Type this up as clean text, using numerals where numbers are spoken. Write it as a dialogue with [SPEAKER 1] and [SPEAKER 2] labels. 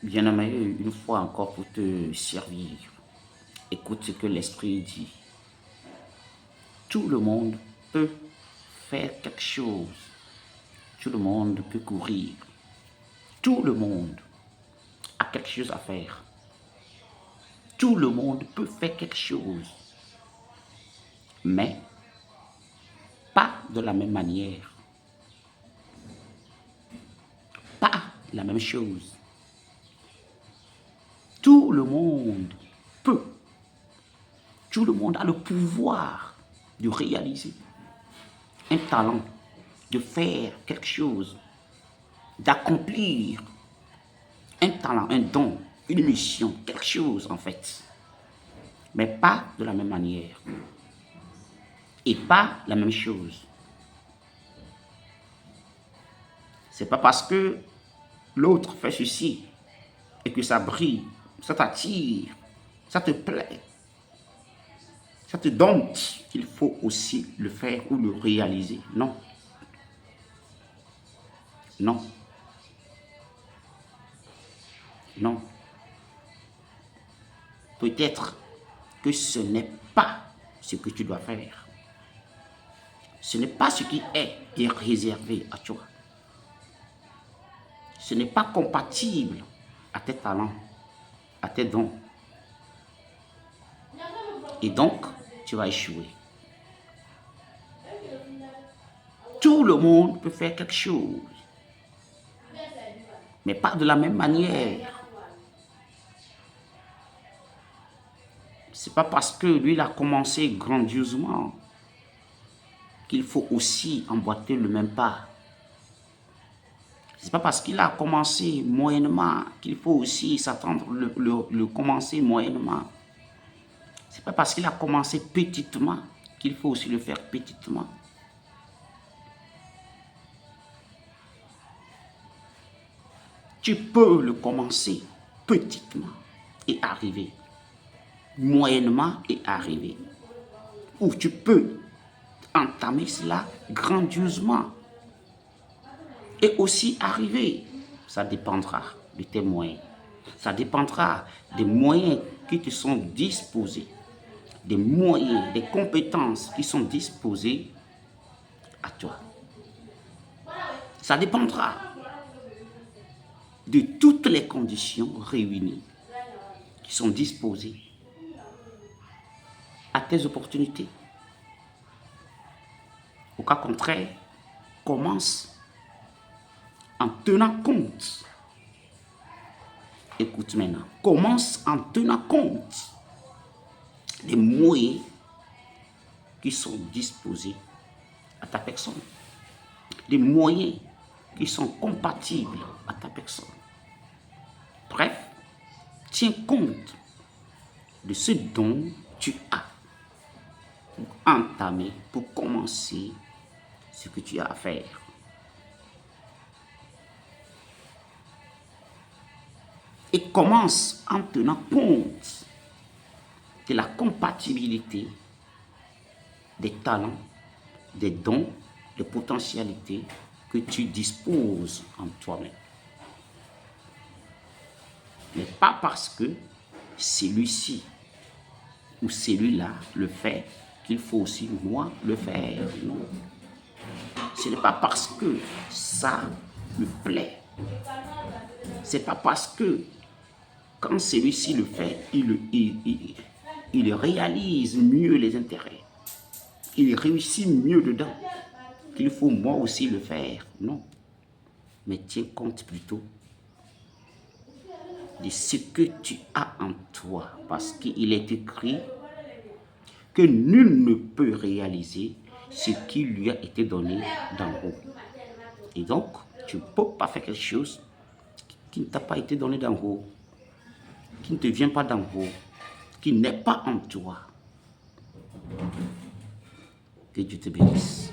[SPEAKER 1] Bien-aimé, une fois encore pour te servir, écoute ce que l'Esprit dit. Tout le monde peut faire quelque chose. Tout le monde peut courir. Tout le monde a quelque chose à faire. Tout le monde peut faire quelque chose, mais pas de la même manière, pas la même chose. Tout le monde peut. Tout le monde a le pouvoir de réaliser un talent, de faire quelque chose, d'accomplir un talent, un don, une mission, quelque chose en fait. Mais pas de la même manière. Et pas la même chose. C'est pas parce que l'autre fait ceci et que ça brille, ça t'attire, ça te plaît, ça te dompte qu'il faut aussi le faire ou le réaliser. Non. Non. Non. Peut-être que ce n'est pas ce que tu dois faire. Ce n'est pas ce qui est réservé à toi. Ce n'est pas compatible à tes talents, à tes dons. Et donc, tu vas échouer. Tout le monde peut faire quelque chose, mais pas de la même manière. C'est pas parce que lui il a commencé grandiosement qu'il faut aussi emboîter le même pas. C'est pas parce qu'il a commencé moyennement qu'il faut aussi s'attendre le commencer moyennement. C'est pas parce qu'il a commencé petitement qu'il faut aussi le faire petitement. Tu peux le commencer petitement et arriver, moyennement et arriver. Ou tu peux entamer cela grandiosement et aussi arriver. Ça dépendra de tes moyens. Ça dépendra des moyens qui te sont disposés, des moyens, des compétences qui sont disposées à toi. Ça dépendra de toutes les conditions réunies qui sont disposées à tes opportunités. Au cas contraire, commence en tenant compte. Écoute maintenant, commence en tenant compte des moyens qui sont disposés à ta personne, des moyens qui sont compatibles à ta personne. Bref, tiens compte de ce dont tu as pour entamer, pour commencer ce que tu as à faire. Et commence en tenant compte de la compatibilité des talents, des dons, des potentialités que tu disposes en toi-même. Mais pas parce que celui-ci ou celui-là le fait qu'il faut aussi moi le faire. Non. Ce n'est pas parce que ça me plaît. C'est pas parce que quand celui-ci le fait, il réalise mieux les intérêts. Il réussit mieux dedans qu'il faut moi aussi le faire. Non. Mais tiens compte plutôt de ce que tu as en toi. Parce qu'il est écrit que nul ne peut réaliser ce qui lui a été donné d'en haut. Et donc, tu ne peux pas faire quelque chose qui ne t'a pas été donné d'en haut, qui ne te vient pas d'en haut, qui n'est pas en toi. Que Dieu te bénisse.